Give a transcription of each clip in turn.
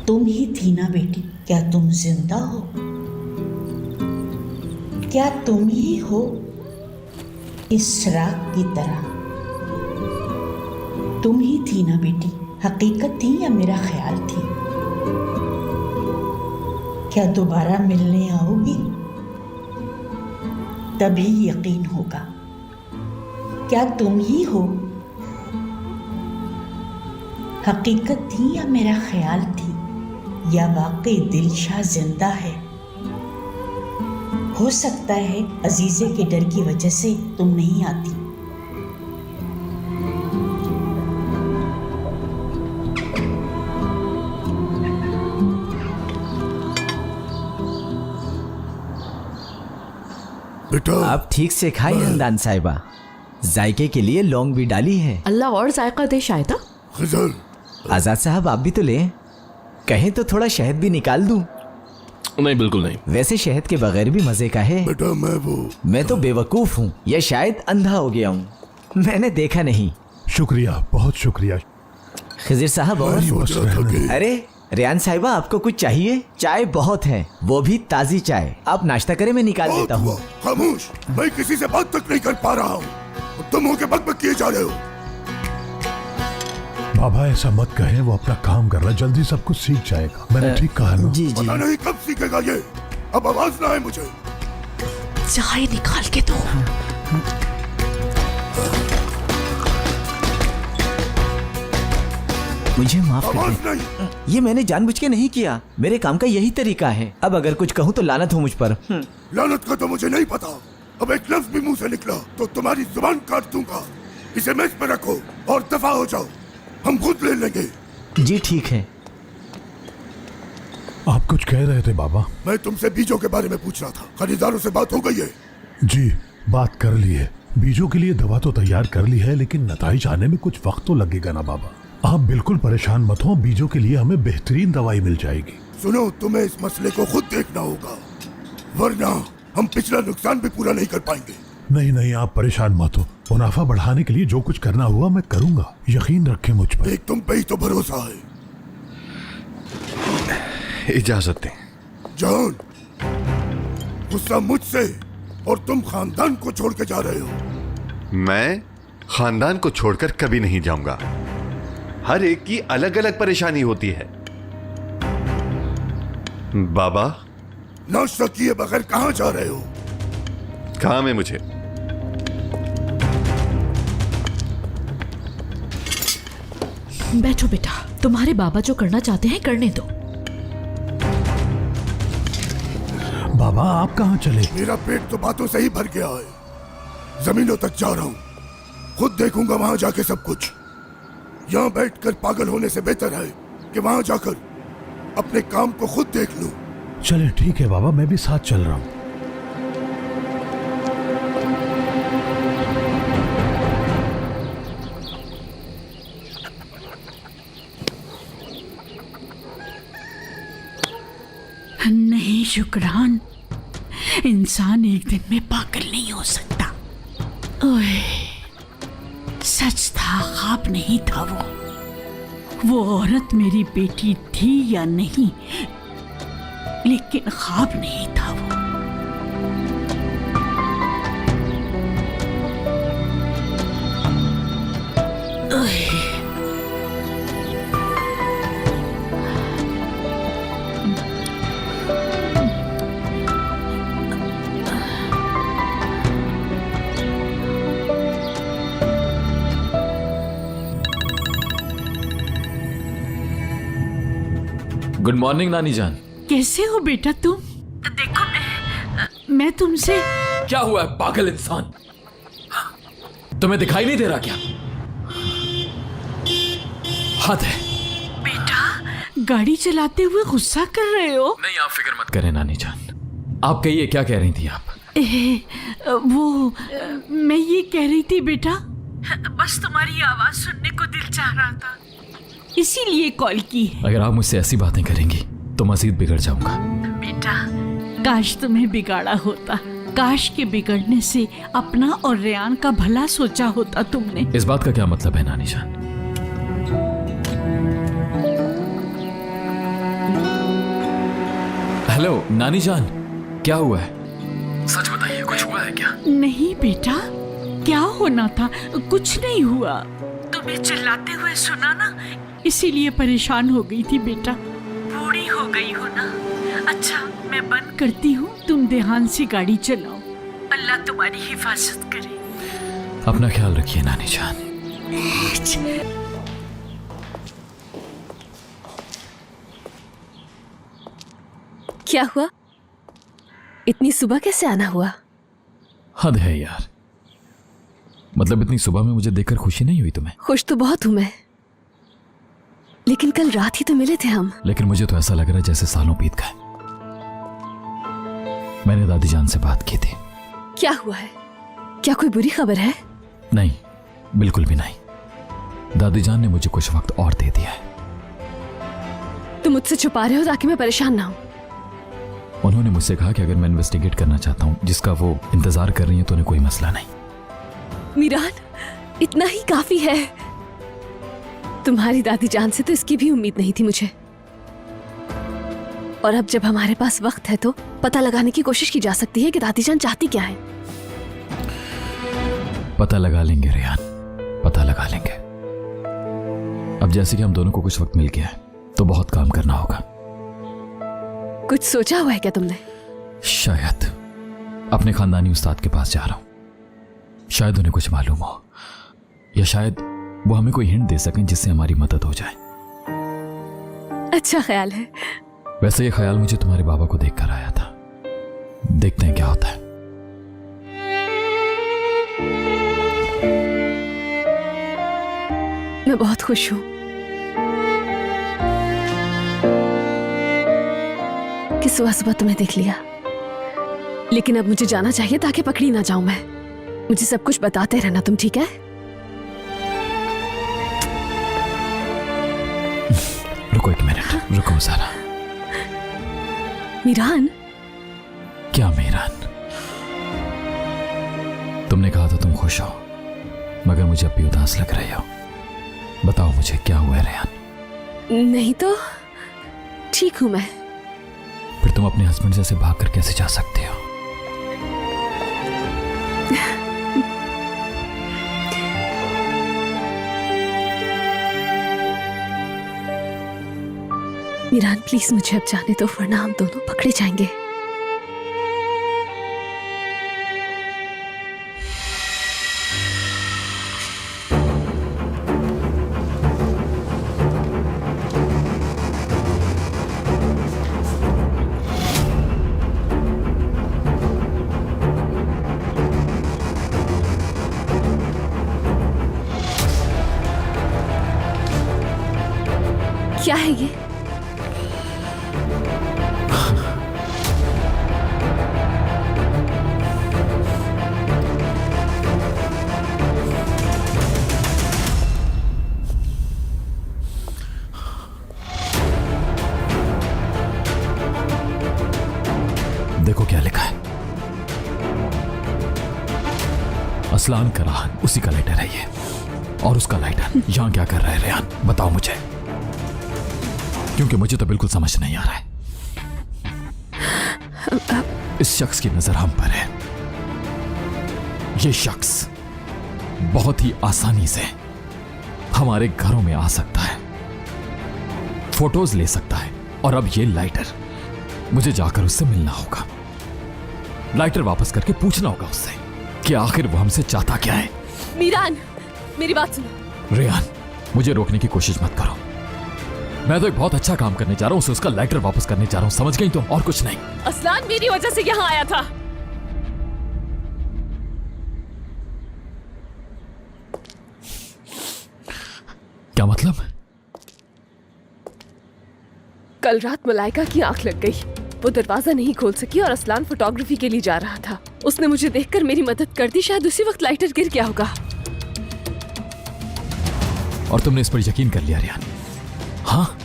तुम ही थी ना बेटी, क्या तुम जिंदा हो? क्या तुम ही हो इस राग की तरह? तुम ही थी ना बेटी, हकीकत थी या मेरा ख्याल थी? क्या दोबारा मिलने आओगी? तभी यकीन होगा। क्या तुम ही हो? हकीकत थी या मेरा ख्याल थी, या वाकई दिलशाह जिंदा है? हो सकता है अजीजे के डर की वजह से तुम नहीं आती। बेटा, आप ठीक से खाए हंदान साहिबा, जायके के लिए लौंग भी डाली है। अल्लाह और जायका दे शायदा। खजल, आजाद साहब आप भी तो लें, कहें तो थोड़ा शहद भी निकाल दूं। नहीं, बिल्कुल नहीं। वैसे शहद के बगैर भी मजे का है। बेटा मैं तो बेवकूफ हूँ या शायद अंधा हो गया हूँ, मैंने देखा नहीं। शुक्रिया, बहुत शुक्रिया। खिजिर साहब और सोच रहा था कि अरे रियान साहिबा, आपको कुछ चाहिए? चाय बहुत है, वो भी ताजी चाय। आप नाश्ता करें, मैं निकाल देता हूँ। खामोश, मैं किसी से बात तक नहीं कर पा रहा हूँ। तुम होके बकबक किए जा रहे हो। बाबा ऐसा मत कहें, वो अपना काम कर रहा है, जल्दी सब कुछ सीख जाएगा। मैंने ठीक कहा ना? जी जी। पता नहीं कब सीखेगा ये। अब आवाज ना आए मुझे। चाय निकाल के दो। मुझे माफ कर आवाज दें, नहीं। ये मैंने जानबूझ के नहीं किया, मेरे काम का यही तरीका है। अब अगर कुछ कहूँ तो लानत हो मुझ पर। लानत का तो मुझे नहीं पता। अब एक लफ्ज भी मुंह से निकला तो तुम्हारी जुबान काट दूंगा। इसे मेज पे रखो और दफा हो जाओ, हम खुद ले लेंगे। जी ठीक है। आप कुछ कह रहे थे बाबा? मैं तुमसे बीजों के बारे में पूछ रहा था। खरीदारों से बात हो गई है? जी बात कर ली है। बीजों के लिए दवा तो तैयार कर ली है, लेकिन नताइज आने में कुछ वक्त तो लगेगा ना बाबा। आप बिल्कुल परेशान मत हो, बीजों के लिए हमें बेहतरीन दवाई मिल जाएगी। सुनो, तुम्हें इस मसले को खुद देखना होगा, वरना हम पिछला नुकसान भी पूरा नहीं कर पाएंगे। नहीं नहीं, आप परेशान मत हो। मुनाफा बढ़ाने के लिए जो कुछ करना हुआ मैं करूंगा, यकीन रखें मुझ पर। एक तुम पे ही तो भरोसा है। इजाजत दें। जान, गुस्सा मुझसे और तुम खानदान को छोड़ के जा रहे हो। मैं खानदान को छोड़कर कभी नहीं जाऊंगा। हर एक की अलग अलग परेशानी होती है। बाबा, नाश्ता किए बगैर कहां जा रहे हो? काम है मुझे। बैठो बेटा, तुम्हारे बाबा जो करना चाहते हैं करने दो। बाबा आप कहाँ चले? मेरा पेट तो बातों से ही भर गया है। जमीनों तक जा रहा हूं, खुद देखूंगा वहां जाके सब कुछ। यहां बैठकर पागल होने से बेहतर है कि वहां जाकर अपने काम को खुद देख लूं। चले ठीक है बाबा, मैं भी साथ चल रहा हूँ। नहीं शुक्रान, इंसान एक दिन में पागल नहीं हो सकता। ओए, सच था, ख्वाब नहीं था। वो औरत मेरी बेटी थी या नहीं, लेकिन ख्वाब नहीं था वो। गुड मॉर्निंग नानी जान। कैसे हो बेटा तुम? देखो मैं तुमसे। क्या हुआ है पागल इंसान, तुम्हें दिखाई नहीं दे रहा क्या? हद है। बेटा गाड़ी चलाते हुए गुस्सा कर रहे हो? नहीं, आप फिक्र मत करें नानी जान। आप कहिए, क्या कह रही थी आप? मैं ये कह रही थी बेटा, बस तुम्हारी आवाज सुनने को दिल चाह रहा था, इसीलिए कॉल की है। अगर आप मुझसे ऐसी बातें करेंगी तो मजीद बिगड़ जाऊंगा। बेटा काश तुम्हें बिगाड़ा होता, काश के बिगड़ने से अपना और रेयान का भला सोचा होता तुमने। इस बात का क्या मतलब है नानी जान? हेलो नानी जान, क्या हुआ है? सच बताइए, कुछ हुआ है क्या? नहीं बेटा, क्या होना था, कुछ नहीं हुआ। तुम्हें चिल्लाते हुए सुना ना, इसीलिए परेशान हो गई थी बेटा। बूढ़ी हो गई हो ना। अच्छा, मैं बंद करती हूँ, तुम ध्यान से गाड़ी चलाओ। अल्लाह तुम्हारी हिफाजत करे। अपना ख्याल रखिए नानी जान। क्या हुआ? इतनी सुबह कैसे आना हुआ? हद है यार, मतलब इतनी सुबह में मुझे देखकर खुशी नहीं हुई तुम्हें? खुश तो बहुत हूं मैं, लेकिन कल रात ही तो मिले थे हम। लेकिन मुझे तो ऐसा लग रहा है जैसे सालों बीत गए। मैंने दादी जान से बात की थी। क्या हुआ है? क्या कोई बुरी खबर है? नहीं, बिल्कुल भी नहीं। दादी जान ने मुझे कुछ वक्त और दे दिया है। तुम मुझसे छुपा रहे हो ताकि मैं परेशान ना हूं। उन्होंने मुझसे कहा कि अगर मैं इन्वेस्टिगेट करना चाहता हूं जिसका वो इंतजार कर रही है तो उन्हें कोई मसला नहीं। मीरान, इतना ही काफी है। तुम्हारी दादी जान से तो इसकी भी उम्मीद नहीं थी मुझे। और अब जब हमारे पास वक्त है तो पता लगाने की कोशिश की जा सकती है कि दादी जान चाहती क्या है। पता लगा लेंगे रेहान, पता लगा लेंगे। अब जैसे कि हम दोनों को कुछ वक्त मिल गया है तो बहुत काम करना होगा। कुछ सोचा हुआ है क्या तुमने? शायद अपने खानदानी उस्ताद के पास जा रहा हूं। शायद उन्हें कुछ मालूम हो, या शायद वो हमें कोई हिंट दे सकें जिससे हमारी मदद हो जाए। अच्छा ख्याल है। वैसे ये ख्याल मुझे तुम्हारे बाबा को देखकर आया था। देखते हैं क्या होता है। मैं बहुत खुश हूं कि सुबह सुबह तुम्हें देख लिया, लेकिन अब मुझे जाना चाहिए ताकि पकड़ी ना जाऊं मैं। मुझे सब कुछ बताते रहना तुम, ठीक है? रुको एक मिनट, रुको ज़रा। मीरान, क्या मीरान? तुमने कहा था तुम खुश हो, मगर मुझे अब भी उदास लग रही हो। बताओ मुझे क्या हुआ है रेहान? नहीं तो ठीक हूं मैं। फिर तुम अपने हस्बैंड से भागकर कैसे जा सकते हो? मीरान प्लीज मुझे अब जाने दो, वरना हम दोनों पकड़े जाएंगे। क्या है ये? देखो क्या लिखा है। असलान का रेहान, उसी का लाइटर है ये। और उसका लाइटर यहां क्या कर रहा है रेहान? बताओ मुझे, क्योंकि मुझे तो बिल्कुल समझ नहीं आ रहा है। इस शख्स की नजर हम पर है। ये शख्स बहुत ही आसानी से हमारे घरों में आ सकता है, फोटोज ले सकता है, और अब ये लाइटर, मुझे जाकर उससे मिलना होगा। लाइटर वापस करके पूछना होगा उससे कि आखिर वो हमसे चाहता क्या है। मीरान, मेरी बात सुनो। रेहान, मुझे रोकने की कोशिश मत करो। मैं तो एक बहुत अच्छा काम करने जा रहा हूं, उसे उसका लाइटर वापस करने जा रहा हूं, समझ गई तुम? और कुछ नहीं। असलान मेरी वजह से यहाँ आया था। क्या मतलब? कल रात मलाइका की आंख लग गई। वो दरवाजा नहीं खोल सकी और असलान फोटोग्राफी के लिए जा रहा था। उसने मुझे देखकर मेरी मदद कर दी। शायद उसी वक्त लाइटर गिर गया होगा। और तुमने इस पर यकीन कर लिया रेहान? हाँ,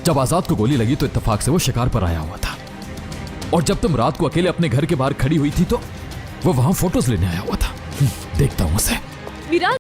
जब आजाद को गोली लगी तो इत्तेफाक से वो शिकार पर आया हुआ था, और जब तुम रात को अकेले अपने घर के बाहर खड़ी हुई थी तो वो वहां फोटोज लेने आया हुआ था। देखता हूं उसे। मीरान,